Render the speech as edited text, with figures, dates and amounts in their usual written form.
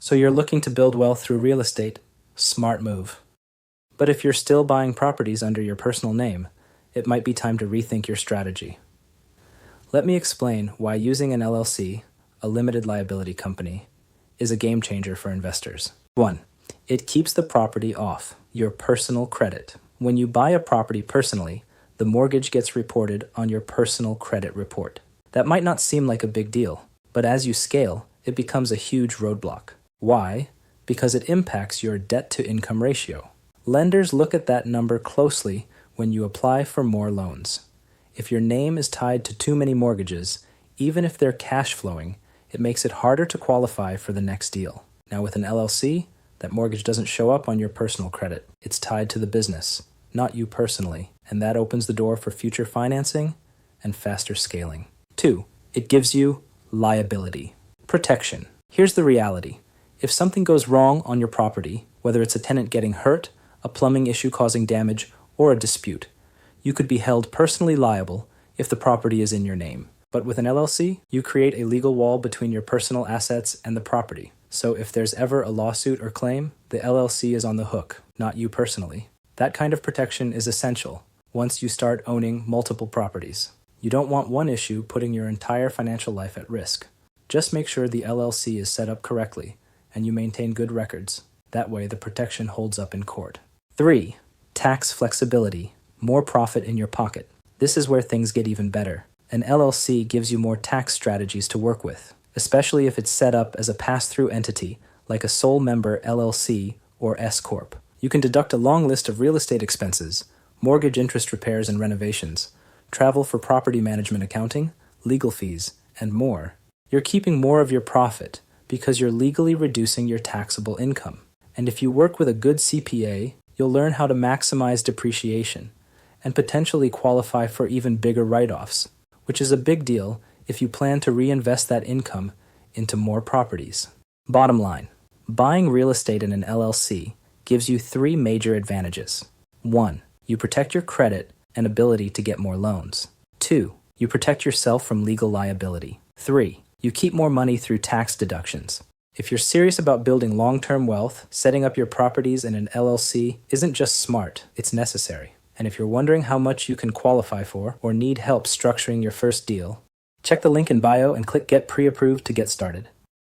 So you're looking to build wealth through real estate? Smart move. But if you're still buying properties under your personal name, it might be time to rethink your strategy. Let me explain why using an LLC, a limited liability company, is a game changer for investors. 1. It keeps the property off your personal credit. When you buy a property personally, the mortgage gets reported on your personal credit report. That might not seem like a big deal, but as you scale, it becomes a huge roadblock. Why? Because it impacts your debt-to-income ratio. Lenders look at that number closely when you apply for more loans. If your name is tied to too many mortgages, even if they're cash flowing, it makes it harder to qualify for the next deal. Now with an LLC, that mortgage doesn't show up on your personal credit. It's tied to the business, not you personally, and that opens the door for future financing and faster scaling. 2. It gives you liability. Protection. Here's the reality. If something goes wrong on your property, whether it's a tenant getting hurt, a plumbing issue causing damage, or a dispute, you could be held personally liable if the property is in your name. But with an LLC, you create a legal wall between your personal assets and the property. So if there's ever a lawsuit or claim, the LLC is on the hook, not you personally. That kind of protection is essential once you start owning multiple properties. You don't want one issue putting your entire financial life at risk. Just make sure the LLC is set up correctly and you maintain good records. That way the protection holds up in court. 3. Tax flexibility. More profit in your pocket. This is where things get even better. An LLC gives you more tax strategies to work with, especially if it's set up as a pass-through entity like a sole member LLC or S-Corp. You can deduct a long list of real estate expenses, mortgage interest repairs and renovations, travel for property management accounting, legal fees, and more. You're keeping more of your profit because you're legally reducing your taxable income. And if you work with a good CPA, you'll learn how to maximize depreciation and potentially qualify for even bigger write-offs, which is a big deal if you plan to reinvest that income into more properties. Bottom line, buying real estate in an LLC gives you 3 major advantages. 1. You protect your credit and ability to get more loans. 2. You protect yourself from legal liability. 3. You keep more money through tax deductions. If you're serious about building long-term wealth, setting up your properties in an LLC isn't just smart, it's necessary. And if you're wondering how much you can qualify for or need help structuring your first deal, check the link in bio and click Get Pre-Approved to get started.